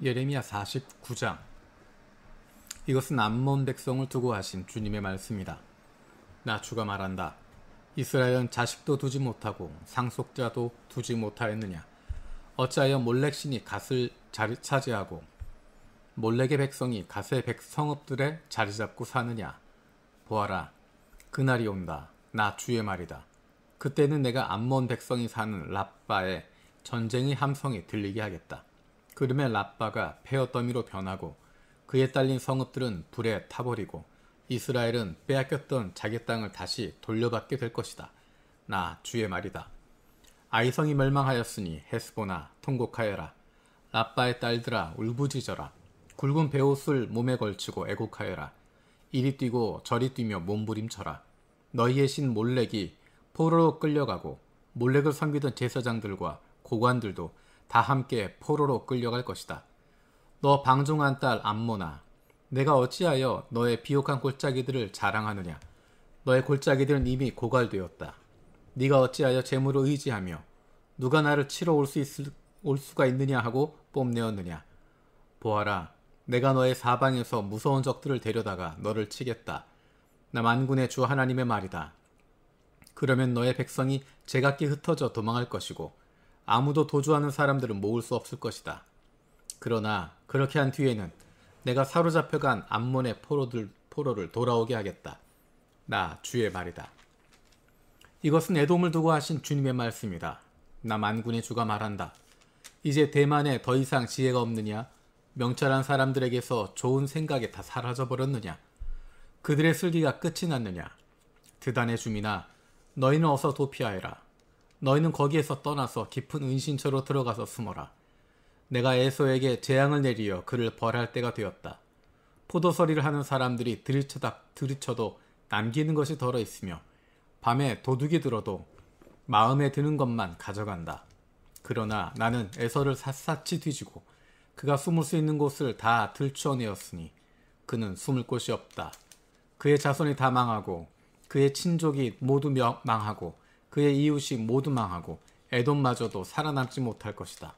예레미야 49장. 이것은 암몬 백성을 두고 하신 주님의 말씀이다. 나 주가 말한다. 이스라엘은 자식도 두지 못하고 상속자도 두지 못하였느냐. 어찌하여 몰렉신이 갓을 차지하고 몰렉의 백성이 갓의 백성읍들에 자리잡고 사느냐. 보아라, 그날이 온다. 나 주의 말이다. 그때는 내가 암몬 백성이 사는 랍바에 전쟁의 함성이 들리게 하겠다. 그러면 랍바가 폐허더미로 변하고 그에 딸린 성읍들은 불에 타버리고 이스라엘은 빼앗겼던 자기 땅을 다시 돌려받게 될 것이다. 나 주의 말이다. 아이성이 멸망하였으니 헤스보나 통곡하여라. 랍바의 딸들아 울부짖어라. 굵은 베옷을 몸에 걸치고 애곡하여라. 이리 뛰고 저리 뛰며 몸부림쳐라. 너희의 신 몰렉이 포로로 끌려가고 몰렉을 섬기던 제사장들과 고관들도 다 함께 포로로 끌려갈 것이다. 너 방종한 딸 암모나, 내가 어찌하여 너의 비옥한 골짜기들을 자랑하느냐. 너의 골짜기들은 이미 고갈되었다. 네가 어찌하여 재물을 의지하며 누가 나를 치러 올 수가 있느냐 하고 뽐내었느냐. 보아라, 내가 너의 사방에서 무서운 적들을 데려다가 너를 치겠다. 나 만군의 주 하나님의 말이다. 그러면 너의 백성이 제각기 흩어져 도망할 것이고 아무도 도주하는 사람들은 모을 수 없을 것이다. 그러나 그렇게 한 뒤에는 내가 사로잡혀간 암몬의 포로를 돌아오게 하겠다. 나 주의 말이다. 이것은 에돔을 두고 하신 주님의 말씀이다. 나 만군의 주가 말한다. 이제 대만에 더 이상 지혜가 없느냐? 명철한 사람들에게서 좋은 생각이 다 사라져버렸느냐? 그들의 슬기가 끝이 났느냐? 드단의 주민아, 너희는 어서 도피하여라. 너희는 거기에서 떠나서 깊은 은신처로 들어가서 숨어라. 내가 에서에게 재앙을 내리어 그를 벌할 때가 되었다. 포도서리를 하는 사람들이 들이쳐도 남기는 것이 덜어 있으며 밤에 도둑이 들어도 마음에 드는 것만 가져간다. 그러나 나는 에서를 샅샅이 뒤지고 그가 숨을 수 있는 곳을 다 들추어내었으니 그는 숨을 곳이 없다. 그의 자손이 다 망하고 그의 친족이 모두 망하고 그의 이웃이 모두 망하고 에돔마저도 살아남지 못할 것이다.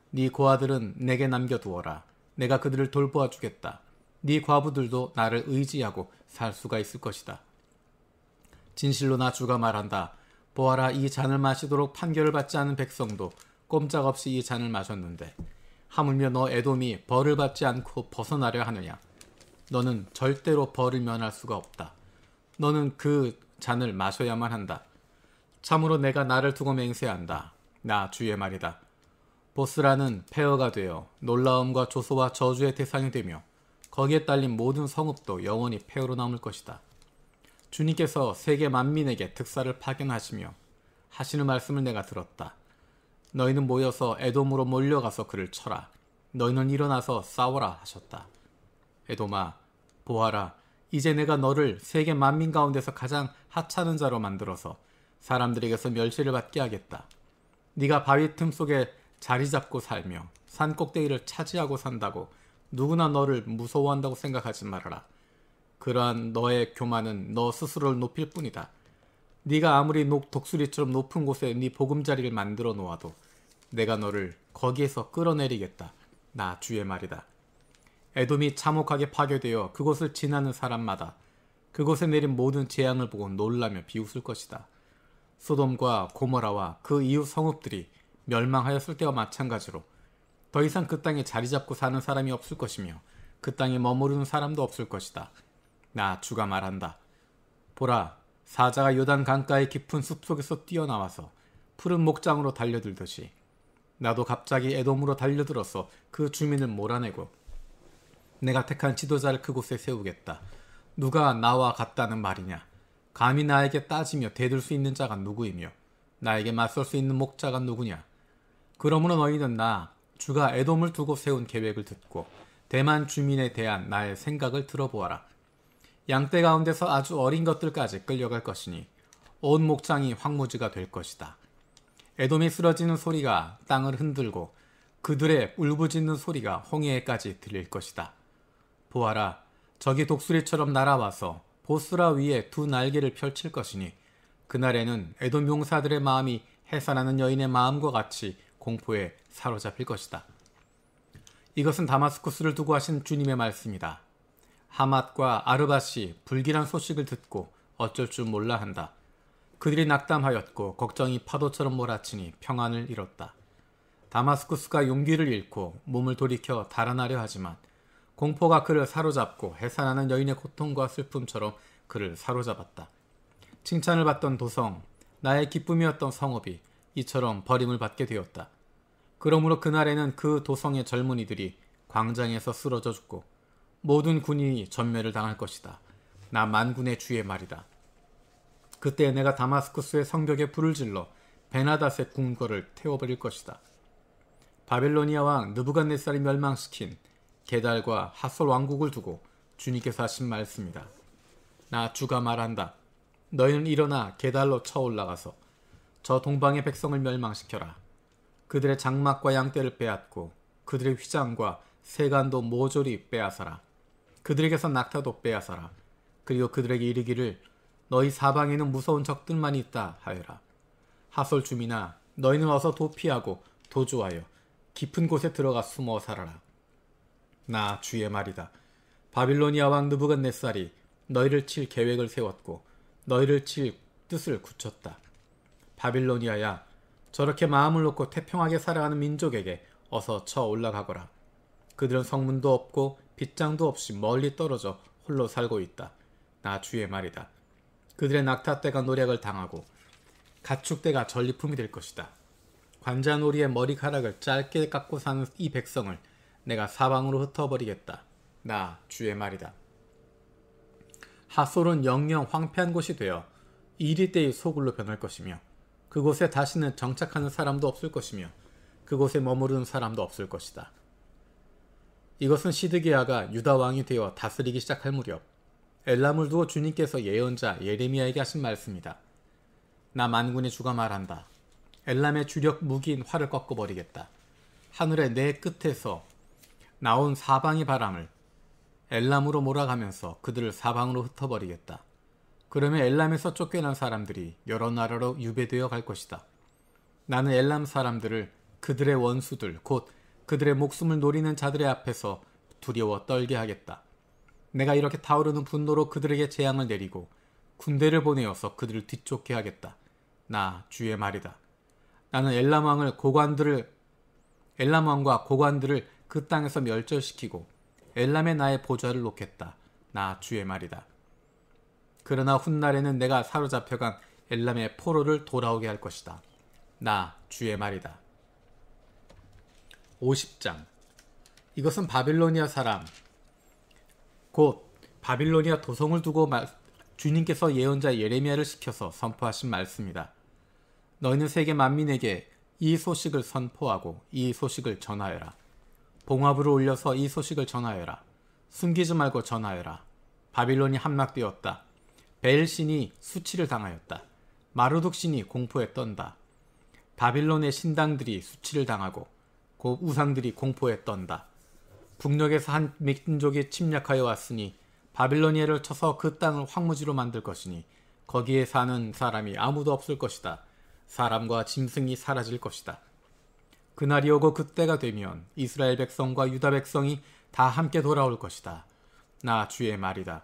네 고아들은 내게 남겨두어라. 내가 그들을 돌보아 주겠다. 네 과부들도 나를 의지하고 살 수가 있을 것이다. 진실로 나 주가 말한다. 보아라, 이 잔을 마시도록 판결을 받지 않은 백성도 꼼짝없이 이 잔을 마셨는데 하물며 너 에돔이 벌을 받지 않고 벗어나려 하느냐. 너는 절대로 벌을 면할 수가 없다. 너는 그 잔을 마셔야만 한다. 참으로 내가 나를 두고 맹세한다. 나 주의 말이다. 보스라는 폐허가 되어 놀라움과 조소와 저주의 대상이 되며 거기에 딸린 모든 성읍도 영원히 폐허로 남을 것이다. 주님께서 세계 만민에게 특사를 파견하시며 하시는 말씀을 내가 들었다. 너희는 모여서 에돔으로 몰려가서 그를 쳐라. 너희는 일어나서 싸워라 하셨다. 에돔아, 보아라, 이제 내가 너를 세계 만민 가운데서 가장 하찮은 자로 만들어서 사람들에게서 멸시를 받게 하겠다. 네가 바위 틈 속에 자리 잡고 살며 산 꼭대기를 차지하고 산다고 누구나 너를 무서워한다고 생각하지 말아라. 그러한 너의 교만은 너 스스로를 높일 뿐이다. 네가 아무리 독수리처럼 높은 곳에 네 보금자리를 만들어 놓아도 내가 너를 거기에서 끌어내리겠다. 나 주의 말이다. 에돔이 참혹하게 파괴되어 그곳을 지나는 사람마다 그곳에 내린 모든 재앙을 보고 놀라며 비웃을 것이다. 소돔과 고모라와 그 이웃 성읍들이 멸망하였을 때와 마찬가지로 더 이상 그 땅에 자리 잡고 사는 사람이 없을 것이며 그 땅에 머무르는 사람도 없을 것이다. 나 주가 말한다. 보라, 사자가 요단 강가의 깊은 숲속에서 뛰어나와서 푸른 목장으로 달려들듯이 나도 갑자기 에돔으로 달려들어서 그 주민을 몰아내고 내가 택한 지도자를 그곳에 세우겠다. 누가 나와 같다는 말이냐? 감히 나에게 따지며 대들 수 있는 자가 누구이며 나에게 맞설 수 있는 목자가 누구냐? 그러므로 너희는 나 주가 에돔을 두고 세운 계획을 듣고 대만 주민에 대한 나의 생각을 들어보아라. 양떼 가운데서 아주 어린 것들까지 끌려갈 것이니 온 목장이 황무지가 될 것이다. 에돔이 쓰러지는 소리가 땅을 흔들고 그들의 울부짖는 소리가 홍해에까지 들릴 것이다. 보아라, 적이 독수리처럼 날아와서 보스라 위에 두 날개를 펼칠 것이니 그날에는 에돔 용사들의 마음이 해산하는 여인의 마음과 같이 공포에 사로잡힐 것이다. 이것은 다마스쿠스를 두고 하신 주님의 말씀이다. 하맛과 아르밧이 불길한 소식을 듣고 어쩔 줄 몰라 한다. 그들이 낙담하였고 걱정이 파도처럼 몰아치니 평안을 잃었다. 다마스쿠스가 용기를 잃고 몸을 돌이켜 달아나려 하지만 공포가 그를 사로잡고 해산하는 여인의 고통과 슬픔처럼 그를 사로잡았다. 칭찬을 받던 도성, 나의 기쁨이었던 성읍이 이처럼 버림을 받게 되었다. 그러므로 그날에는 그 도성의 젊은이들이 광장에서 쓰러져 죽고 모든 군인이 전멸을 당할 것이다. 나 만군의 주의 말이다. 그때 내가 다마스쿠스의 성벽에 불을 질러 베나닷의 궁궐을 태워버릴 것이다. 바빌로니아 왕 느부갓네살이 멸망시킨 게달과 핫솔 왕국을 두고 주님께서 하신 말씀이다. 나 주가 말한다. 너희는 일어나 게달로 쳐올라가서 저 동방의 백성을 멸망시켜라. 그들의 장막과 양떼를 빼앗고 그들의 휘장과 세간도 모조리 빼앗아라. 그들에게서 낙타도 빼앗아라. 그리고 그들에게 이르기를 너희 사방에는 무서운 적들만 있다 하여라. 하솔 주민아, 너희는 어서 도피하고 도주하여 깊은 곳에 들어가 숨어 살아라. 나 주의 말이다. 바빌로니아 왕 느부갓네살이 너희를 칠 계획을 세웠고 너희를 칠 뜻을 굳혔다. 바빌로니아야, 저렇게 마음을 놓고 태평하게 살아가는 민족에게 어서 쳐 올라가거라. 그들은 성문도 없고 빗장도 없이 멀리 떨어져 홀로 살고 있다. 나 주의 말이다. 그들의 낙타떼가 노략을 당하고 가축떼가 전리품이 될 것이다. 관자놀이의 머리카락을 짧게 깎고 사는 이 백성을 내가 사방으로 흩어버리겠다. 나 주의 말이다. 하솔은 영영 황폐한 곳이 되어 이리떼의 소굴로 변할 것이며 그곳에 다시는 정착하는 사람도 없을 것이며 그곳에 머무르는 사람도 없을 것이다. 이것은 시드기야가 유다 왕이 되어 다스리기 시작할 무렵 엘람을 두어 주님께서 예언자 예레미야에게 하신 말씀이다. 나 만군의 주가 말한다. 엘람의 주력 무기인 활을 꺾어버리겠다. 하늘의 내 끝에서 나온 사방의 바람을 엘람으로 몰아가면서 그들을 사방으로 흩어버리겠다. 그러면 엘람에서 쫓겨난 사람들이 여러 나라로 유배되어 갈 것이다. 나는 엘람 사람들을 그들의 원수들 곧 그들의 목숨을 노리는 자들의 앞에서 두려워 떨게 하겠다. 내가 이렇게 타오르는 분노로 그들에게 재앙을 내리고 군대를 보내어서 그들을 뒤쫓게 하겠다. 나 주의 말이다. 나는 엘람 왕과 고관들을 그 땅에서 멸절시키고 엘람에 나의 보좌를 놓겠다. 나 주의 말이다. 그러나 훗날에는 내가 사로잡혀간 엘람의 포로를 돌아오게 할 것이다. 나 주의 말이다. 50장. 이것은 바빌로니아 사람 곧 바빌로니아 도성을 두고 주님께서 예언자 예레미야를 시켜서 선포하신 말씀이다. 너희는 세계 만민에게 이 소식을 선포하고 이 소식을 전하여라. 봉화불을 올려서 이 소식을 전하여라. 숨기지 말고 전하여라. 바빌론이 함락되었다. 벨신이 수치를 당하였다. 마르둑 신이 공포에 떤다. 바빌론의 신당들이 수치를 당하고 그 우상들이 공포에 떤다. 북녘에서 한 민족이 침략하여 왔으니 바빌로니아를 쳐서 그 땅을 황무지로 만들 것이니 거기에 사는 사람이 아무도 없을 것이다. 사람과 짐승이 사라질 것이다. 그날이 오고 그때가 되면 이스라엘 백성과 유다 백성이 다 함께 돌아올 것이다. 나 주의 말이다.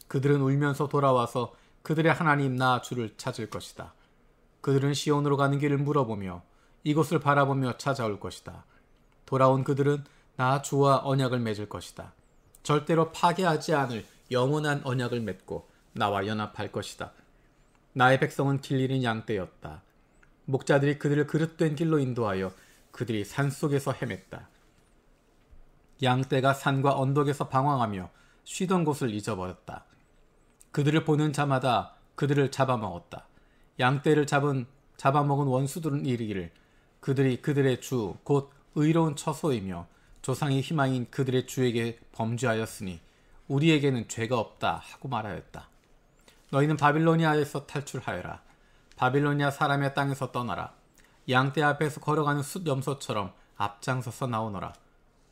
그들은 울면서 돌아와서 그들의 하나님 나 주를 찾을 것이다. 그들은 시온으로 가는 길을 물어보며 이곳을 바라보며 찾아올 것이다. 돌아온 그들은 나 주와 언약을 맺을 것이다. 절대로 파괴하지 않을 영원한 언약을 맺고 나와 연합할 것이다. 나의 백성은 길 잃은 양떼였다. 목자들이 그들을 그릇된 길로 인도하여 그들이 산속에서 헤맸다. 양떼가 산과 언덕에서 방황하며 쉬던 곳을 잊어버렸다. 그들을 보는 자마다 그들을 잡아먹었다. 양떼를 잡아먹은 원수들은 이르기를 그들이 그들의 주 곧 의로운 처소이며 조상의 희망인 그들의 주에게 범죄하였으니 우리에게는 죄가 없다 하고 말하였다. 너희는 바빌로니아에서 탈출하여라. 바빌로니아 사람의 땅에서 떠나라. 양떼 앞에서 걸어가는 숫염소처럼 앞장서서 나오너라.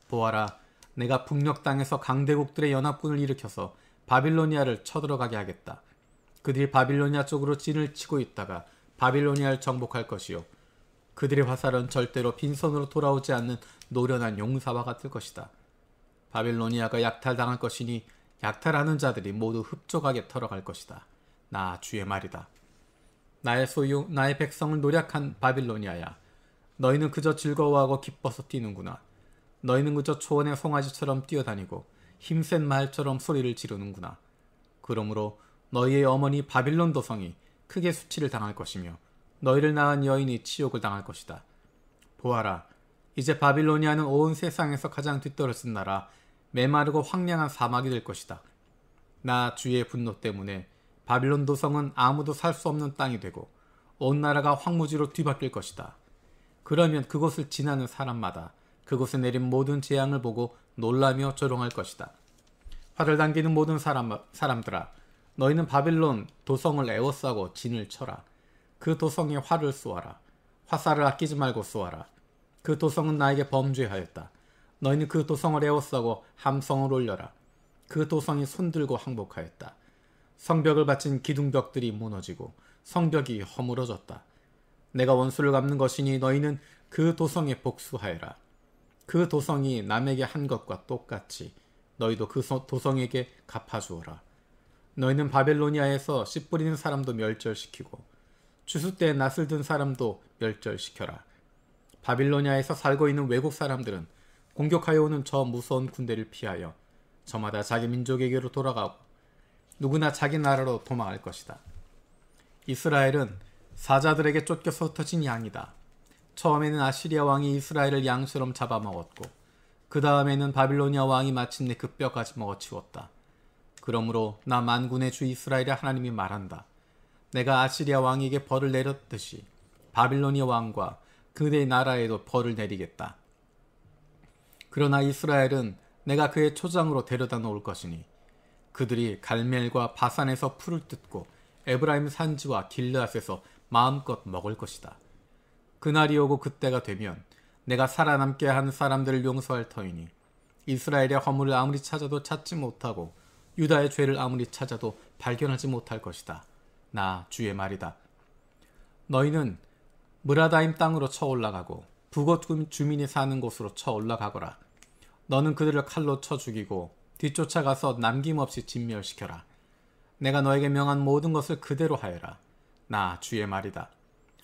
보아라, 내가 북녘 땅에서 강대국들의 연합군을 일으켜서 바빌로니아를 쳐들어가게 하겠다. 그들이 바빌로니아 쪽으로 진을 치고 있다가 바빌로니아를 정복할 것이요 그들의 화살은 절대로 빈손으로 돌아오지 않는 노련한 용사와 같을 것이다. 바빌로니아가 약탈당할 것이니 약탈하는 자들이 모두 흡족하게 털어갈 것이다. 나 주의 말이다. 나의 소유, 나의 백성을 노략한 바빌로니아야. 너희는 그저 즐거워하고 기뻐서 뛰는구나. 너희는 그저 초원의 송아지처럼 뛰어다니고 힘센 말처럼 소리를 지르는구나. 그러므로 너희의 어머니 바빌론 도성이 크게 수치를 당할 것이며 너희를 낳은 여인이 치욕을 당할 것이다. 보아라, 이제 바빌로니아는 온 세상에서 가장 뒤떨어진 나라, 메마르고 황량한 사막이 될 것이다. 나 주의 분노 때문에 바빌론 도성은 아무도 살 수 없는 땅이 되고 온 나라가 황무지로 뒤바뀔 것이다. 그러면 그곳을 지나는 사람마다 그곳에 내린 모든 재앙을 보고 놀라며 조롱할 것이다. 활을 당기는 모든 사람들아, 너희는 바빌론 도성을 에워싸고 진을 쳐라. 그 도성에 활을 쏘아라. 화살을 아끼지 말고 쏘아라. 그 도성은 나에게 범죄하였다. 너희는 그 도성을 에워싸고 함성을 올려라. 그 도성이 손들고 항복하였다. 성벽을 바친 기둥벽들이 무너지고 성벽이 허물어졌다. 내가 원수를 갚는 것이니 너희는 그 도성에 복수하여라. 그 도성이 남에게 한 것과 똑같이 너희도 그 도성에게 갚아주어라. 너희는 바벨로니아에서 씨 뿌리는 사람도 멸절시키고 추수 때에 낫을 든 사람도 멸절시켜라. 바빌로니아에서 살고 있는 외국 사람들은 공격하여 오는 저 무서운 군대를 피하여 저마다 자기 민족에게로 돌아가고 누구나 자기 나라로 도망할 것이다. 이스라엘은 사자들에게 쫓겨서 흩어진 양이다. 처음에는 아시리아 왕이 이스라엘을 양처럼 잡아먹었고 그 다음에는 바빌로니아 왕이 마침내 그 뼈까지 먹어치웠다. 그러므로 나 만군의 주 이스라엘의 하나님이 말한다. 내가 아시리아 왕에게 벌을 내렸듯이 바빌로니아 왕과 그의 나라에도 벌을 내리겠다. 그러나 이스라엘은 내가 그의 초장으로 데려다 놓을 것이니 그들이 갈멜과 바산에서 풀을 뜯고 에브라임 산지와 길르앗에서 마음껏 먹을 것이다. 그날이 오고 그때가 되면 내가 살아남게 한 사람들을 용서할 터이니 이스라엘의 허물을 아무리 찾아도 찾지 못하고 유다의 죄를 아무리 찾아도 발견하지 못할 것이다. 나 주의 말이다. 너희는 무라다임 땅으로 쳐 올라가고 북옷 주민이 사는 곳으로 쳐 올라가거라. 너는 그들을 칼로 쳐 죽이고 뒤쫓아가서 남김없이 진멸시켜라. 내가 너에게 명한 모든 것을 그대로 하여라. 나 주의 말이다.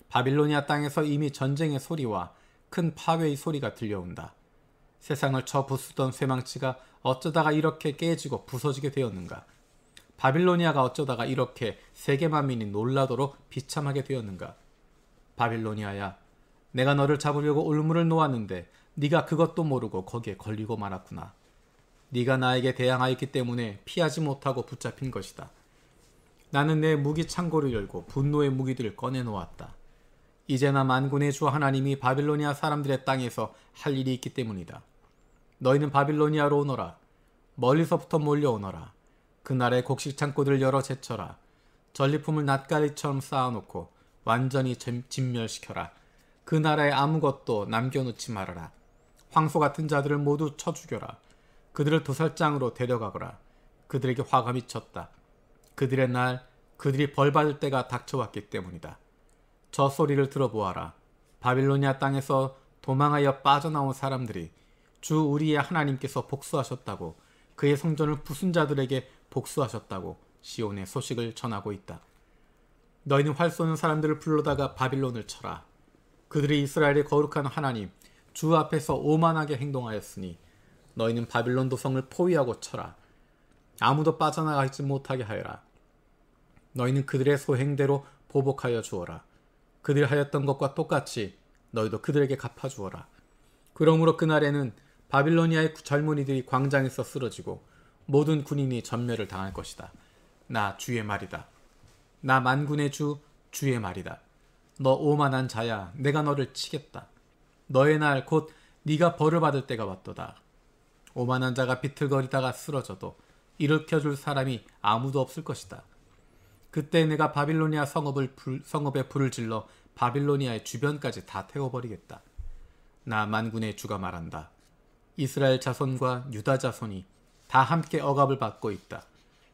바빌로니아 땅에서 이미 전쟁의 소리와 큰 파괴의 소리가 들려온다. 세상을 쳐 부수던 쇠망치가 어쩌다가 이렇게 깨지고 부서지게 되었는가? 바빌로니아가 어쩌다가 이렇게 세계 만민이 놀라도록 비참하게 되었는가? 바빌로니아야, 내가 너를 잡으려고 올무를 놓았는데 네가 그것도 모르고 거기에 걸리고 말았구나. 네가 나에게 대항하였기 때문에 피하지 못하고 붙잡힌 것이다. 나는 내 무기 창고를 열고 분노의 무기들을 꺼내놓았다. 이제나 만군의 주 하나님이 바빌로니아 사람들의 땅에서 할 일이 있기 때문이다. 너희는 바빌로니아로 오너라. 멀리서부터 몰려오너라. 그날의 곡식 창고들을 열어 제쳐라. 전리품을 낫가리처럼 쌓아놓고 완전히 진멸시켜라. 그 나라에 아무것도 남겨놓지 말아라. 황소 같은 자들을 모두 쳐 죽여라. 그들을 도살장으로 데려가거라. 그들에게 화가 미쳤다. 그들의 날, 그들이 벌받을 때가 닥쳐왔기 때문이다. 저 소리를 들어보아라. 바빌로니아 땅에서 도망하여 빠져나온 사람들이 주 우리의 하나님께서 복수하셨다고, 그의 성전을 부순 자들에게 복수하셨다고 시온의 소식을 전하고 있다. 너희는 활 쏘는 사람들을 불러다가 바빌론을 쳐라. 그들이 이스라엘의 거룩한 하나님 주 앞에서 오만하게 행동하였으니 너희는 바빌론 도성을 포위하고 쳐라. 아무도 빠져나가지 못하게 하여라. 너희는 그들의 소행대로 보복하여 주어라. 그들이 하였던 것과 똑같이 너희도 그들에게 갚아주어라. 그러므로 그날에는 바빌로니아의 젊은이들이 광장에서 쓰러지고 모든 군인이 전멸을 당할 것이다. 나 주의 말이다. 나 만군의 주의 말이다. 너 오만한 자야, 내가 너를 치겠다. 너의 날 곧 네가 벌을 받을 때가 왔도다. 오만한 자가 비틀거리다가 쓰러져도 일으켜줄 사람이 아무도 없을 것이다. 그때 내가 바빌로니아 성읍에 불을 질러 바빌로니아의 주변까지 다 태워버리겠다. 나 만군의 주가 말한다. 이스라엘 자손과 유다 자손이 다 함께 억압을 받고 있다.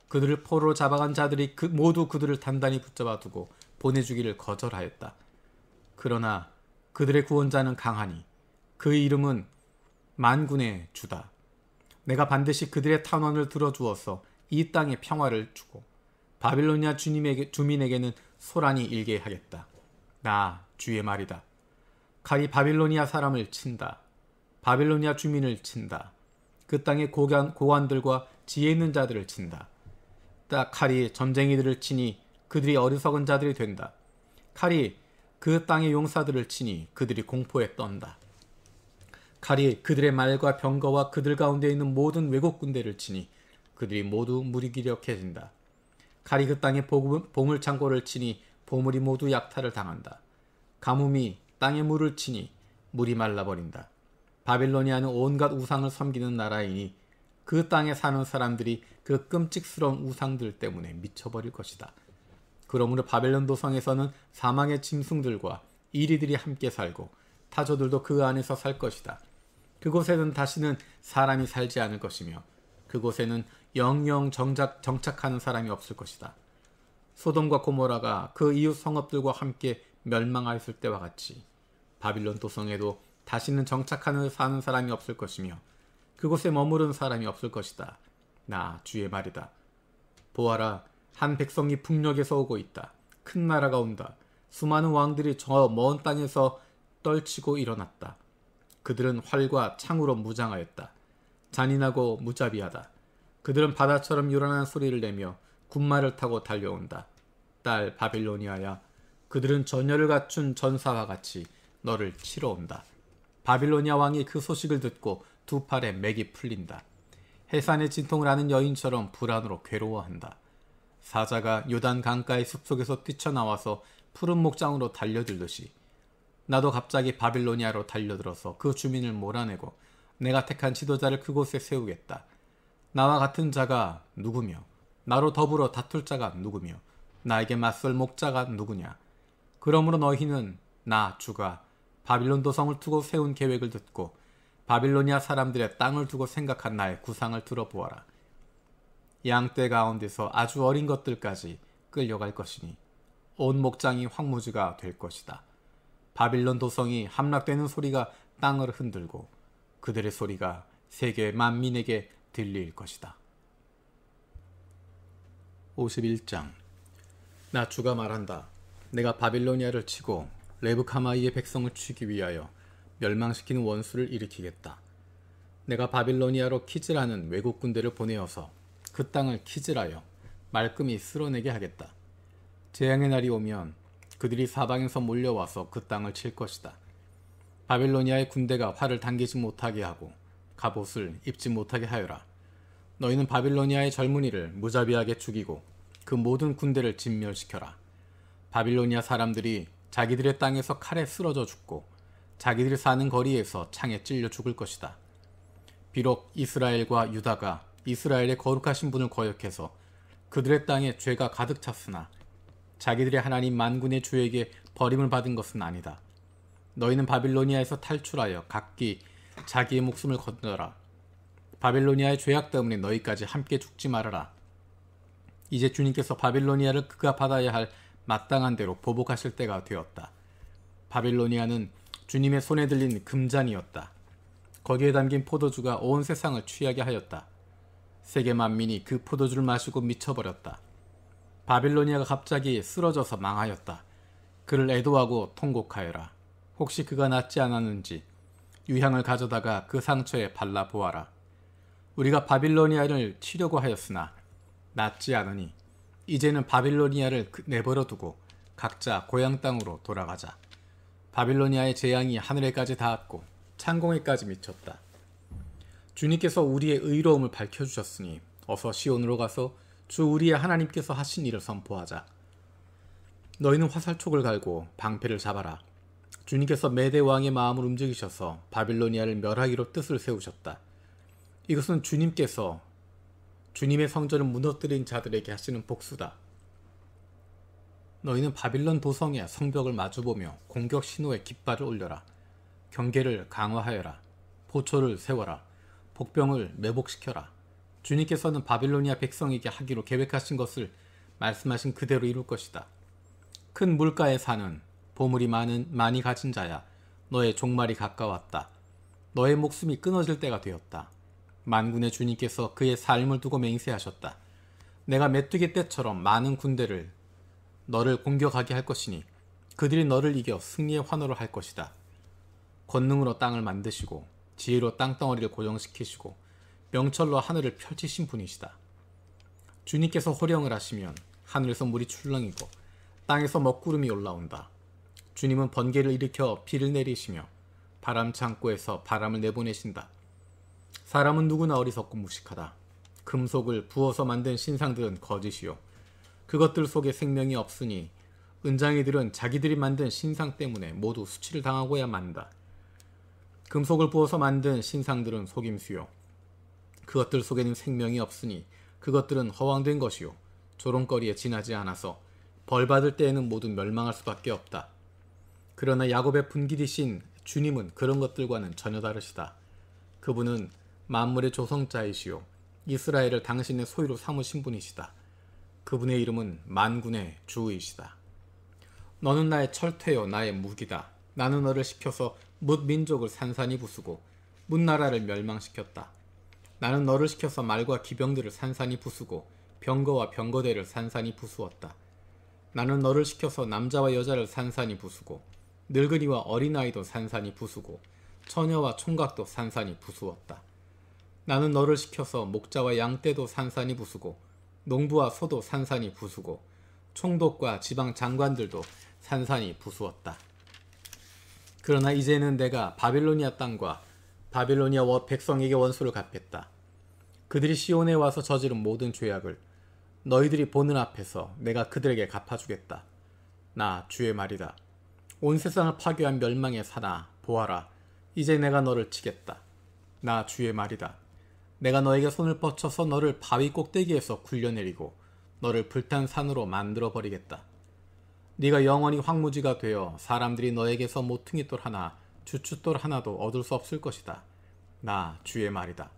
그들을 포로로 잡아간 자들이 모두 그들을 단단히 붙잡아 두고 보내주기를 거절하였다. 그러나 그들의 구원자는 강하니 그의 이름은 만군의 주다. 내가 반드시 그들의 탄원을 들어주어서 이 땅에 평화를 주고 바빌로니아 주민에게는 소란이 일게 하겠다. 나 주의 말이다. 칼이 바빌로니아 사람을 친다. 바빌로니아 주민을 친다. 그 땅의 고관들과 지혜 있는 자들을 친다. 칼이 전쟁이들을 치니 그들이 어리석은 자들이 된다. 칼이 그 땅의 용사들을 치니 그들이 공포에 떤다. 칼이 그들의 말과 병거와 그들 가운데 있는 모든 왜곡 군대를 치니 그들이 모두 무기력해진다. 칼이 그 땅의 보물창고를 치니 보물이 모두 약탈을 당한다. 가뭄이 땅의 물을 치니 물이 말라버린다. 바빌로니아는 온갖 우상을 섬기는 나라이니 그 땅에 사는 사람들이 그 끔찍스러운 우상들 때문에 미쳐버릴 것이다. 그러므로 바벨론 도성에서는 사망의 짐승들과 이리들이 함께 살고 타조들도 그 안에서 살 것이다. 그곳에는 다시는 사람이 살지 않을 것이며 그곳에는 영영 정착하는 사람이 없을 것이다. 소돔과 고모라가 그 이웃 성읍들과 함께 멸망하였을 때와 같이 바빌론 도성에도 다시는 정착하는 사는 사람이 없을 것이며 그곳에 머무른 사람이 없을 것이다. 나 주의 말이다. 보아라, 한 백성이 북녘에서 오고 있다. 큰 나라가 온다. 수많은 왕들이 저 먼 땅에서 떨치고 일어났다. 그들은 활과 창으로 무장하였다. 잔인하고 무자비하다. 그들은 바다처럼 요란한 소리를 내며 군마를 타고 달려온다. 딸 바빌로니아야, 그들은 전열을 갖춘 전사와 같이 너를 치러 온다. 바빌로니아 왕이 그 소식을 듣고 두 팔에 맥이 풀린다. 해산의 진통을 아는 여인처럼 불안으로 괴로워한다. 사자가 요단 강가의 숲속에서 뛰쳐나와서 푸른 목장으로 달려들듯이 나도 갑자기 바빌로니아로 달려들어서 그 주민을 몰아내고 내가 택한 지도자를 그곳에 세우겠다. 나와 같은 자가 누구며 나로 더불어 다툴 자가 누구며 나에게 맞설 목자가 누구냐. 그러므로 너희는 나 주가 바빌론 도성을 두고 세운 계획을 듣고 바빌로니아 사람들의 땅을 두고 생각한 나의 구상을 들어보아라. 양떼 가운데서 아주 어린 것들까지 끌려갈 것이니 온 목장이 황무지가 될 것이다. 바빌론 도성이 함락되는 소리가 땅을 흔들고 그들의 소리가 세계 만민에게 들릴 것이다. 51장. 나 주가 말한다. 내가 바빌로니아를 치고 레브카마이의 백성을 치기 위하여 멸망시키는 원수를 일으키겠다. 내가 바빌로니아로 키즈라는 외국 군대를 보내어서 그 땅을 키즈라여 말끔히 쓸어내게 하겠다. 재앙의 날이 오면 그들이 사방에서 몰려와서 그 땅을 칠 것이다. 바빌로니아의 군대가 활을 당기지 못하게 하고 갑옷을 입지 못하게 하여라. 너희는 바빌로니아의 젊은이를 무자비하게 죽이고 그 모든 군대를 진멸시켜라. 바빌로니아 사람들이 자기들의 땅에서 칼에 쓰러져 죽고 자기들이 사는 거리에서 창에 찔려 죽을 것이다. 비록 이스라엘과 유다가 이스라엘의 거룩하신 분을 거역해서 그들의 땅에 죄가 가득 찼으나 자기들의 하나님 만군의 주에게 버림을 받은 것은 아니다. 너희는 바빌로니아에서 탈출하여 각기 자기의 목숨을 건져라. 바빌로니아의 죄악 때문에 너희까지 함께 죽지 말아라. 이제 주님께서 바빌로니아를 그가 받아야 할 마땅한 대로 보복하실 때가 되었다. 바빌로니아는 주님의 손에 들린 금잔이었다. 거기에 담긴 포도주가 온 세상을 취하게 하였다. 세계 만민이 그 포도주를 마시고 미쳐버렸다. 바빌로니아가 갑자기 쓰러져서 망하였다. 그를 애도하고 통곡하여라. 혹시 그가 낫지 않았는지 유향을 가져다가 그 상처에 발라보아라. 우리가 바빌로니아를 치려고 하였으나 낫지 않으니 이제는 바빌로니아를 내버려두고 각자 고향 땅으로 돌아가자. 바빌로니아의 재앙이 하늘에까지 닿았고 창공에까지 미쳤다. 주님께서 우리의 의로움을 밝혀주셨으니 어서 시온으로 가서 주 우리의 하나님께서 하신 일을 선포하자. 너희는 화살촉을 갈고 방패를 잡아라. 주님께서 메대 왕의 마음을 움직이셔서 바빌로니아를 멸하기로 뜻을 세우셨다. 이것은 주님께서 주님의 성전을 무너뜨린 자들에게 하시는 복수다. 너희는 바빌론 도성의 성벽을 마주보며 공격 신호에 깃발을 올려라. 경계를 강화하여라. 보초를 세워라. 복병을 매복시켜라. 주님께서는 바빌로니아 백성에게 하기로 계획하신 것을 말씀하신 그대로 이룰 것이다. 큰 물가에 사는 보물이 많이 가진 자야. 너의 종말이 가까웠다. 너의 목숨이 끊어질 때가 되었다. 만군의 주님께서 그의 삶을 두고 맹세하셨다. 내가 메뚜기 떼처럼 많은 군대를 너를 공격하게 할 것이니 그들이 너를 이겨 승리의 환호를 할 것이다. 권능으로 땅을 만드시고 지혜로 땅덩어리를 고정시키시고 명철로 하늘을 펼치신 분이시다. 주님께서 호령을 하시면 하늘에서 물이 출렁이고 땅에서 먹구름이 올라온다. 주님은 번개를 일으켜 비를 내리시며 바람 창고에서 바람을 내보내신다. 사람은 누구나 어리석고 무식하다. 금속을 부어서 만든 신상들은 거짓이요 그것들 속에 생명이 없으니 은장이들은 자기들이 만든 신상 때문에 모두 수치를 당하고야 만다. 금속을 부어서 만든 신상들은 속임수요 그것들 속에는 생명이 없으니 그것들은 허황된 것이요 조롱거리에 지나지 않아서 벌받을 때에는 모두 멸망할 수밖에 없다. 그러나 야곱의 분기리신 주님은 그런 것들과는 전혀 다르시다. 그분은 만물의 조성자이시요 이스라엘을 당신의 소유로 삼으신 분이시다. 그분의 이름은 만군의 주이시다. 너는 나의 철퇴요 나의 무기다. 나는 너를 시켜서 뭇 민족을 산산이 부수고 뭇 나라를 멸망시켰다. 나는 너를 시켜서 말과 기병들을 산산이 부수고 병거와 병거대를 산산이 부수었다. 나는 너를 시켜서 남자와 여자를 산산이 부수고 늙은이와 어린아이도 산산이 부수고 처녀와 총각도 산산이 부수었다. 나는 너를 시켜서 목자와 양떼도 산산이 부수고 농부와 소도 산산이 부수고 총독과 지방 장관들도 산산이 부수었다. 그러나 이제는 내가 바빌로니아 땅과 바빌로니아 백성에게 원수를 갚겠다. 그들이 시온에 와서 저지른 모든 죄악을 너희들이 보는 앞에서 내가 그들에게 갚아주겠다. 나 주의 말이다. 온 세상을 파괴한 멸망의 사나 보아라. 이제 내가 너를 치겠다. 나 주의 말이다. 내가 너에게 손을 뻗쳐서 너를 바위 꼭대기에서 굴려내리고 너를 불탄 산으로 만들어버리겠다. 네가 영원히 황무지가 되어 사람들이 너에게서 모퉁이돌 하나 주춧돌 하나도 얻을 수 없을 것이다. 나 주의 말이다.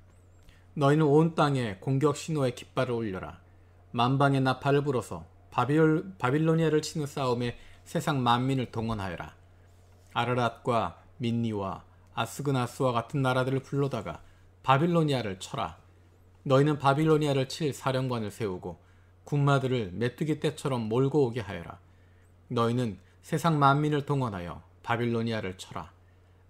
너희는 온 땅에 공격 신호의 깃발을 올려라. 만방의 나팔을 불어서 바빌로니아를 치는 싸움에 세상 만민을 동원하여라. 아르랏과 민니와 아스그나스와 같은 나라들을 불러다가 바빌로니아를 쳐라. 너희는 바빌로니아를 칠 사령관을 세우고 군마들을 메뚜기 떼처럼 몰고 오게 하여라. 너희는 세상 만민을 동원하여 바빌로니아를 쳐라.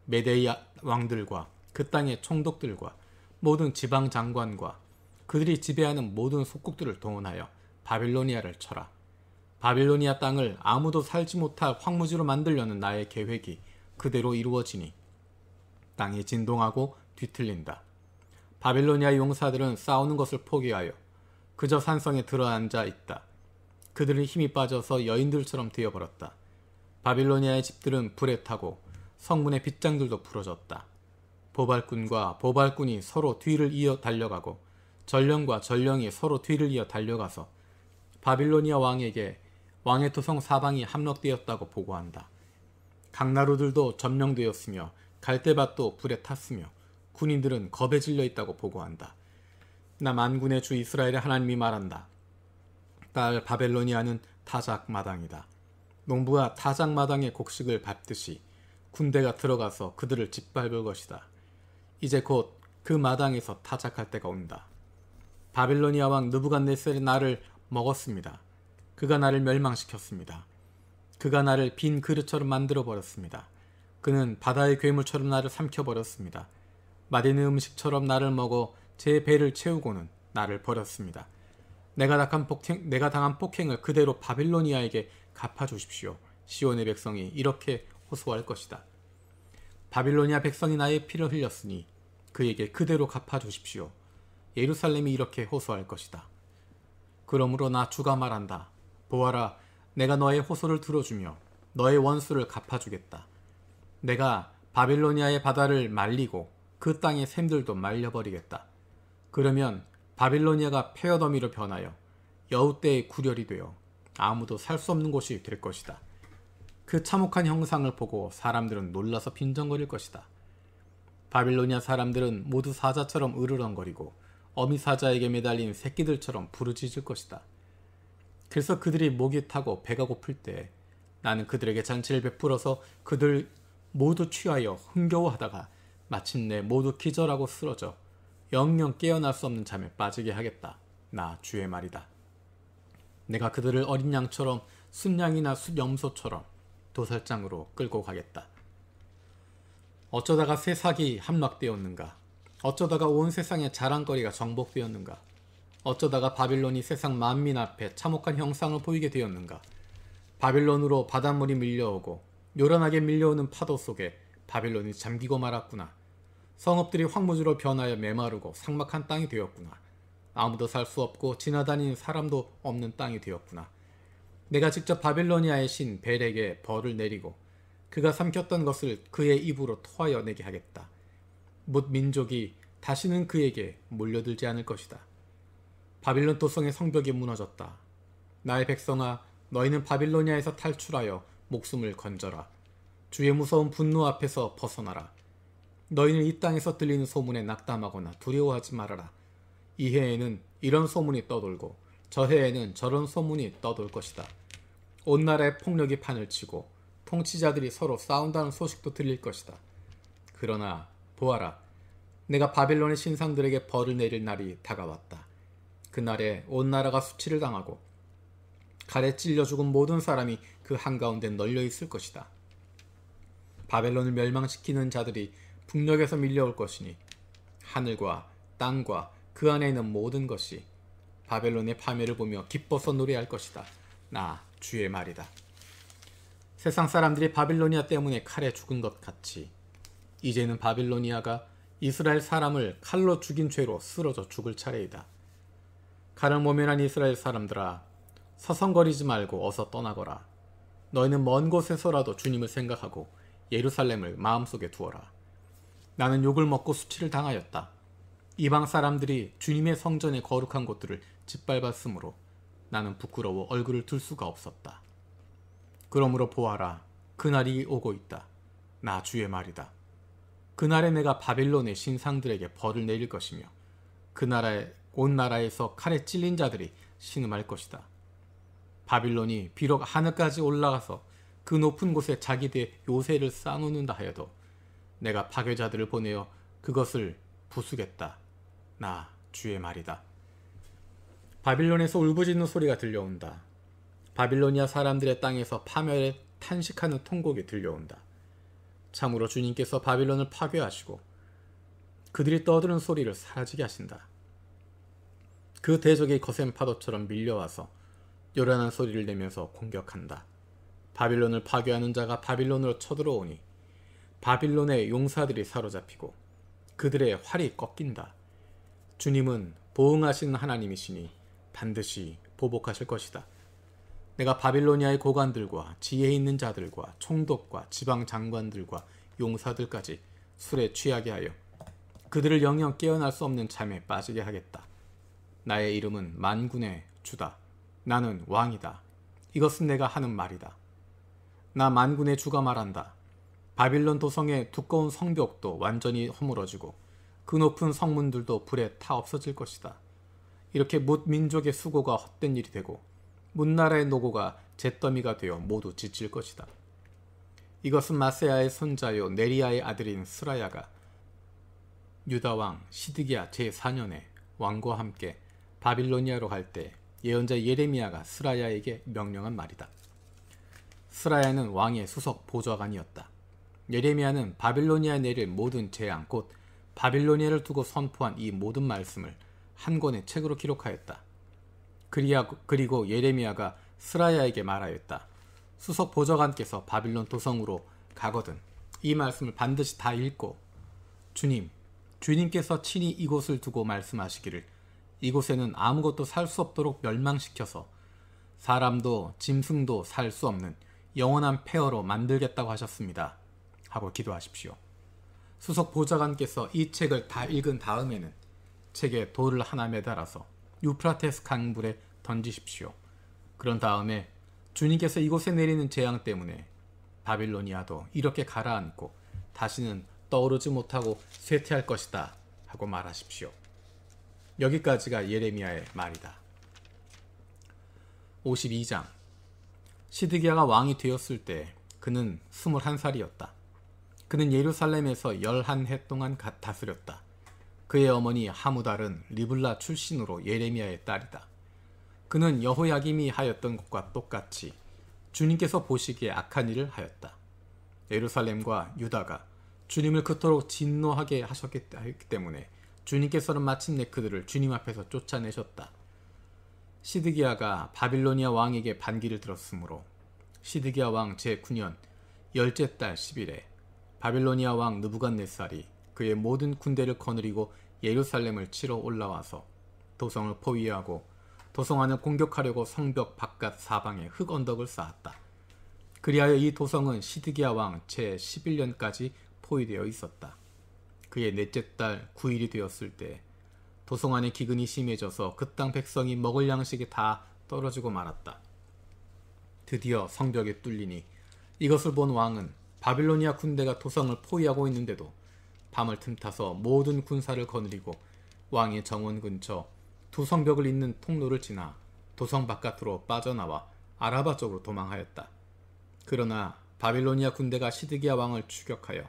메데이 왕들과 그 땅의 총독들과 모든 지방 장관과 그들이 지배하는 모든 속국들을 동원하여 바빌로니아를 쳐라. 바빌로니아 땅을 아무도 살지 못할 황무지로 만들려는 나의 계획이 그대로 이루어지니 땅이 진동하고 뒤틀린다. 바빌로니아 용사들은 싸우는 것을 포기하여 그저 산성에 들어앉아 있다. 그들은 힘이 빠져서 여인들처럼 되어버렸다. 바빌로니아의 집들은 불에 타고 성문의 빗장들도 부러졌다. 보발꾼과 보발꾼이 서로 뒤를 이어 달려가고 전령과 전령이 서로 뒤를 이어 달려가서 바빌로니아 왕에게 왕의 토성 사방이 함락되었다고 보고한다. 강나루들도 점령되었으며 갈대밭도 불에 탔으며 군인들은 겁에 질려 있다고 보고한다. 나 만군의 주 이스라엘의 하나님이 말한다. 딸 바벨로니아는 타작 마당이다. 농부가 타작 마당에 곡식을 밟듯이 군대가 들어가서 그들을 짓밟을 것이다. 이제 곧 그 마당에서 타작할 때가 온다. 바빌로니아 왕 느부갓네살이 나를 먹었습니다. 그가 나를 멸망시켰습니다. 그가 나를 빈 그릇처럼 만들어버렸습니다. 그는 바다의 괴물처럼 나를 삼켜버렸습니다. 맛있는 음식처럼 나를 먹어 제 배를 채우고는 나를 버렸습니다. 내가 당한 폭행을 그대로 바빌로니아에게 갚아주십시오. 시온의 백성이 이렇게 호소할 것이다. 바빌로니아 백성이 나의 피를 흘렸으니 그에게 그대로 갚아주십시오. 예루살렘이 이렇게 호소할 것이다. 그러므로 나 주가 말한다. 보아라, 내가 너의 호소를 들어주며 너의 원수를 갚아주겠다. 내가 바빌로니아의 바다를 말리고 그 땅의 샘들도 말려버리겠다. 그러면 바빌로니아가 폐허더미로 변하여 여우떼의 구렬이 되어 아무도 살 수 없는 곳이 될 것이다. 그 참혹한 형상을 보고 사람들은 놀라서 빈정거릴 것이다. 바빌로니아 사람들은 모두 사자처럼 으르렁거리고 어미 사자에게 매달린 새끼들처럼 부르짖을 것이다. 그래서 그들이 목이 타고 배가 고플 때 나는 그들에게 잔치를 베풀어서 그들 모두 취하여 흥겨워하다가 마침내 모두 기절하고 쓰러져 영영 깨어날 수 없는 잠에 빠지게 하겠다. 나 주의 말이다. 내가 그들을 어린 양처럼 순양이나 숫염소처럼 도살장으로 끌고 가겠다. 어쩌다가 새싹이 함락되었는가? 어쩌다가 온 세상의 자랑거리가 정복되었는가? 어쩌다가 바빌론이 세상 만민 앞에 참혹한 형상을 보이게 되었는가? 바빌론으로 바닷물이 밀려오고 요란하게 밀려오는 파도 속에 바빌론이 잠기고 말았구나. 성읍들이 황무지로 변하여 메마르고 삭막한 땅이 되었구나. 아무도 살 수 없고 지나다니는 사람도 없는 땅이 되었구나. 내가 직접 바빌로니아의 신 벨에게 벌을 내리고 그가 삼켰던 것을 그의 입으로 토하여 내게 하겠다. 뭇 민족이 다시는 그에게 몰려들지 않을 것이다. 바빌론 도성의 성벽이 무너졌다. 나의 백성아, 너희는 바빌로니아에서 탈출하여 목숨을 건져라. 주의 무서운 분노 앞에서 벗어나라. 너희는 이 땅에서 들리는 소문에 낙담하거나 두려워하지 말아라. 이 해에는 이런 소문이 떠돌고 저 해에는 저런 소문이 떠돌 것이다. 온 나라의 폭력이 판을 치고 통치자들이 서로 싸운다는 소식도 들릴 것이다. 그러나 보아라, 내가 바빌론의 신상들에게 벌을 내릴 날이 다가왔다. 그날에 온 나라가 수치를 당하고 칼에 찔려 죽은 모든 사람이 그 한가운데 널려 있을 것이다. 바벨론을 멸망시키는 자들이 북녘에서 밀려올 것이니 하늘과 땅과 그 안에 있는 모든 것이 바벨론의 파멸을 보며 기뻐서 노래할 것이다. 나 주의 말이다. 세상 사람들이 바빌로니아 때문에 칼에 죽은 것 같이 이제는 바빌로니아가 이스라엘 사람을 칼로 죽인 죄로 쓰러져 죽을 차례이다. 칼을 모면한 이스라엘 사람들아, 서성거리지 말고 어서 떠나거라. 너희는 먼 곳에서라도 주님을 생각하고 예루살렘을 마음속에 두어라. 나는 욕을 먹고 수치를 당하였다. 이방 사람들이 주님의 성전의 거룩한 곳들을 짓밟았으므로 나는 부끄러워 얼굴을 들 수가 없었다. 그러므로 보아라, 그날이 오고 있다. 나 주의 말이다. 그날에 내가 바빌론의 신상들에게 벌을 내릴 것이며 온 나라에서 칼에 찔린 자들이 신음할 것이다. 바빌론이 비록 하늘까지 올라가서 그 높은 곳에 자기들의 요새를 쌓아놓는다 하여도 내가 파괴자들을 보내어 그것을 부수겠다. 나 주의 말이다. 바빌론에서 울부짖는 소리가 들려온다. 바빌로니아 사람들의 땅에서 파멸에 탄식하는 통곡이 들려온다. 참으로 주님께서 바빌론을 파괴하시고 그들이 떠드는 소리를 사라지게 하신다. 그 대적이 거센 파도처럼 밀려와서 요란한 소리를 내면서 공격한다. 바빌론을 파괴하는 자가 바빌론으로 쳐들어오니 바빌론의 용사들이 사로잡히고 그들의 활이 꺾인다. 주님은 보응하시는 하나님이시니 반드시 보복하실 것이다. 내가 바빌로니아의 고관들과 지혜 있는 자들과 총독과 지방 장관들과 용사들까지 술에 취하게 하여 그들을 영영 깨어날 수 없는 잠에 빠지게 하겠다. 나의 이름은 만군의 주다. 나는 왕이다. 이것은 내가 하는 말이다. 나 만군의 주가 말한다. 바빌론 도성의 두꺼운 성벽도 완전히 허물어지고 그 높은 성문들도 불에 타 없어질 것이다. 이렇게 뭇 민족의 수고가 헛된 일이 되고 뭇나라의 노고가 잿더미가 되어 모두 지칠 것이다. 이것은 마세야의 손자요 네리야의 아들인 스라야가 유다왕 시드기야 제4년에 왕과 함께 바빌로니아로 갈 때 예언자 예레미야가 스라야에게 명령한 말이다. 스라야는 왕의 수석 보좌관이었다. 예레미야는 바빌로니아에 내릴 모든 재앙 곧 바빌로니아를 두고 선포한 이 모든 말씀을 한 권의 책으로 기록하였다. 그리고 예레미야가 스라야에게 말하였다. 수석 보좌관께서 바빌론 도성으로 가거든 이 말씀을 반드시 다 읽고 주님께서 친히 이곳을 두고 말씀하시기를 이곳에는 아무것도 살 수 없도록 멸망시켜서 사람도 짐승도 살 수 없는 영원한 폐허로 만들겠다고 하셨습니다. 하고 기도하십시오. 수석 보좌관께서 이 책을 다 읽은 다음에는 책에 돌을 하나 매달아서 유프라테스 강물에 던지십시오. 그런 다음에 주님께서 이곳에 내리는 재앙 때문에 바빌로니아도 이렇게 가라앉고 다시는 떠오르지 못하고 쇠퇴할 것이다 하고 말하십시오. 여기까지가 예레미야의 말이다. 52장 시드기야가 왕이 되었을 때 그는 21살이었다. 그는 예루살렘에서 11해 동안 다스렸다. 그의 어머니 하무달은 리블라 출신으로 예레미야의 딸이다. 그는 여호야김이 하였던 것과 똑같이 주님께서 보시기에 악한 일을 하였다. 예루살렘과 유다가 주님을 그토록 진노하게 하셨기 때문에 주님께서는 마침내 그들을 주님 앞에서 쫓아내셨다. 시드기야가 바빌로니아 왕에게 반기를 들었으므로 시드기야 왕 제9년 열째 달 10일에 바빌로니아 왕 느부갓네살이 그의 모든 군대를 거느리고 예루살렘을 치러 올라와서 도성을 포위하고 도성 안을 공격하려고 성벽 바깥 사방에 흙 언덕을 쌓았다. 그리하여 이 도성은 시드기야 왕 제11년까지 포위되어 있었다. 그의 넷째 달 9일이 되었을 때 도성 안의 기근이 심해져서 그 땅 백성이 먹을 양식이 다 떨어지고 말았다. 드디어 성벽이 뚫리니 이것을 본 왕은 바빌로니아 군대가 도성을 포위하고 있는데도 밤을 틈타서 모든 군사를 거느리고 왕의 정원 근처 두 성벽을 잇는 통로를 지나 도성 바깥으로 빠져나와 아라바 쪽으로 도망하였다. 그러나 바빌로니아 군대가 시드기야 왕을 추격하여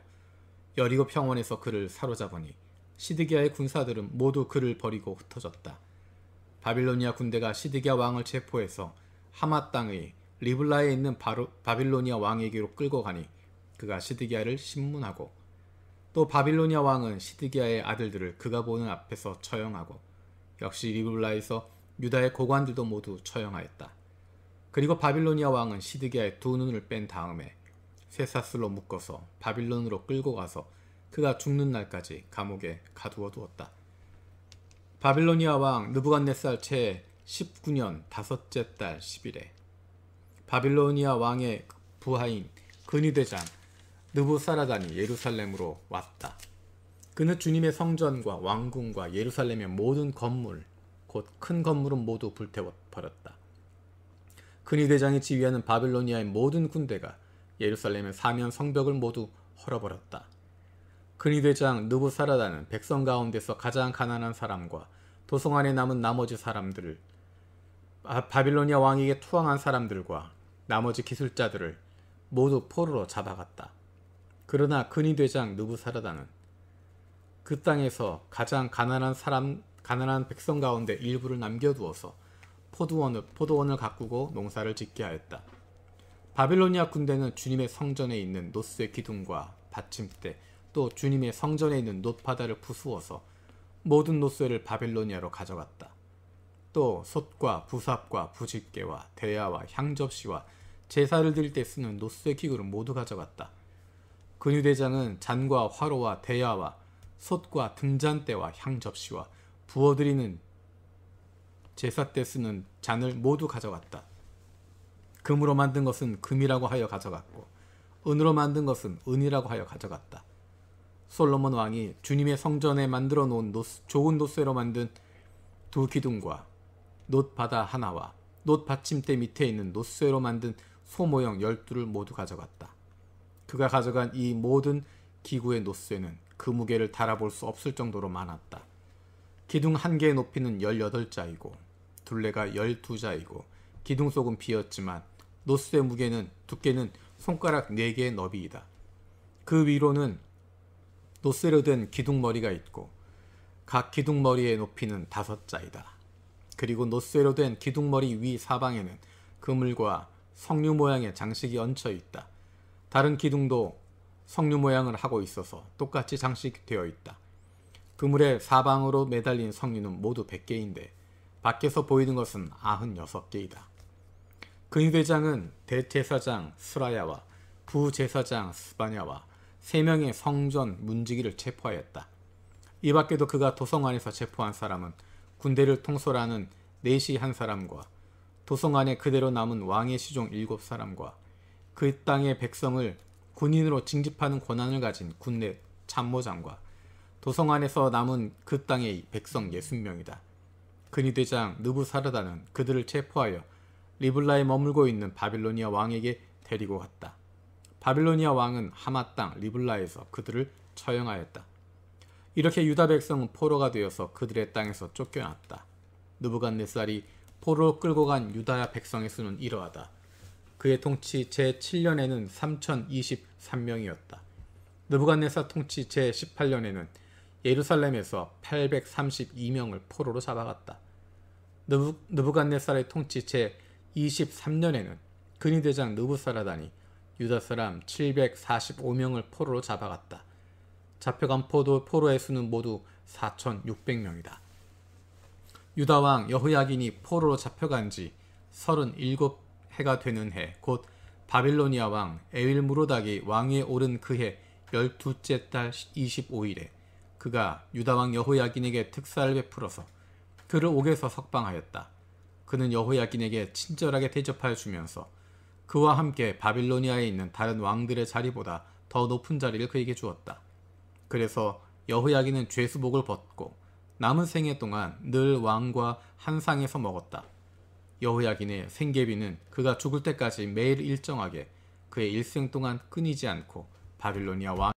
여리고 평원에서 그를 사로잡으니 시드기야의 군사들은 모두 그를 버리고 흩어졌다. 바빌로니아 군대가 시드기야 왕을 체포해서 하마 땅의 리블라에 있는 바빌로니아 왕에게로 끌고 가니 그가 시드기야를 신문하고 또 바빌로니아 왕은 시드기야의 아들들을 그가 보는 앞에서 처형하고 역시 리블라에서 유다의 고관들도 모두 처형하였다. 그리고 바빌로니아 왕은 시드기야의 두 눈을 뺀 다음에 쇠사슬로 묶어서 바빌론으로 끌고 가서 그가 죽는 날까지 감옥에 가두어 두었다. 바빌로니아 왕 느부갓네살 제 19년 다섯째 달 10일에 바빌로니아 왕의 부하인 근위대장 느부사라단이 예루살렘으로 왔다. 그는 주님의 성전과 왕궁과 예루살렘의 모든 건물, 곧 큰 건물은 모두 불태워버렸다. 근위대장이 지휘하는 바빌로니아의 모든 군대가 예루살렘의 사면 성벽을 모두 헐어버렸다. 근위대장 느부사라단은 백성 가운데서 가장 가난한 사람과 도성 안에 남은 나머지 사람들을 바빌로니아 왕에게 투항한 사람들과 나머지 기술자들을 모두 포로로 잡아갔다. 그러나 근위대장 느부사라단은 그 땅에서 가장 가난한 백성 가운데 일부를 남겨두어서 포도원을 가꾸고 농사를 짓게 하였다. 바빌로니아 군대는 주님의 성전에 있는 노스의 기둥과 받침대 또 주님의 성전에 있는 놋바다를 부수어서 모든 노쇠를 바빌로니아로 가져갔다. 또 솥과 부삽과 부집개와 대야와 향접시와 제사를 드릴 때 쓰는 노쇠 기구를 모두 가져갔다. 근위대장은 잔과 화로와 대야와 솥과 등잔대와 향접시와 부어드리는 제사 때 쓰는 잔을 모두 가져갔다. 금으로 만든 것은 금이라고 하여 가져갔고 은으로 만든 것은 은이라고 하여 가져갔다. 솔로몬 왕이 주님의 성전에 만들어 놓은 좋은 노쇠로 만든 두 기둥과 놋바다 하나와 놋 받침대 밑에 있는 노쇠로 만든 소 모형 12를 모두 가져갔다. 그가 가져간 이 모든 기구의 노쇠는 그 무게를 달아볼 수 없을 정도로 많았다. 기둥 한 개의 높이는 18자이고 둘레가 12자이고 기둥 속은 비었지만 노쇠 무게는 두께는 손가락 4개의 너비이다. 그 위로는 노쇠로 된 기둥머리가 있고 각 기둥머리의 높이는 5자이다. 그리고 노쇠로 된 기둥머리 위 사방에는 그물과 석류 모양의 장식이 얹혀 있다. 다른 기둥도 석류 모양을 하고 있어서 똑같이 장식되어 있다. 그물의 사방으로 매달린 석류는 모두 100개인데 밖에서 보이는 것은 96개이다. 근위대장은 대제사장 스라야와 부제사장 스바냐와 3명의 성전 문지기를 체포하였다. 이 밖에도 그가 도성 안에서 체포한 사람은 군대를 통솔하는 내시 한 사람과 도성 안에 그대로 남은 왕의 시종 7사람과 그 땅의 백성을 군인으로 징집하는 권한을 가진 군내 참모장과 도성 안에서 남은 그 땅의 백성 60명이다. 근위대장 느부사르다는 그들을 체포하여 리블라에 머물고 있는 바빌로니아 왕에게 데리고 갔다. 바빌로니아 왕은 하마 땅 리블라에서 그들을 처형하였다. 이렇게 유다 백성은 포로가 되어서 그들의 땅에서 쫓겨났다. 느부갓네살이 포로로 끌고 간 유다 백성의 수는 이러하다. 그의 통치 제7년에는 3023명이었다. 느부갓네살 통치 제18년에는 예루살렘에서 832명을 포로로 잡아갔다. 느부갓네살의 통치 제23년에는 근위대장 느부사라단이 유다 사람 745명을 포로로 잡아갔다. 잡혀간 포로의 수는 모두 4,600명이다. 유다왕 여호야긴이 포로로 잡혀간 지 37해가 되는 해, 곧 바빌로니아 왕 에윌무로닥이 왕위에 오른 그해 12째 달 25일에 그가 유다왕 여호야긴에게 특사를 베풀어서 그를 옥에서 석방하였다. 그는 여호야긴에게 친절하게 대접하여 주면서 그와 함께 바빌로니아에 있는 다른 왕들의 자리보다 더 높은 자리를 그에게 주었다. 그래서 여호야긴은 죄수복을 벗고 남은 생애 동안 늘 왕과 한 상에서 먹었다. 여호야긴의 생계비는 그가 죽을 때까지 매일 일정하게 그의 일생 동안 끊이지 않고 바빌로니아 왕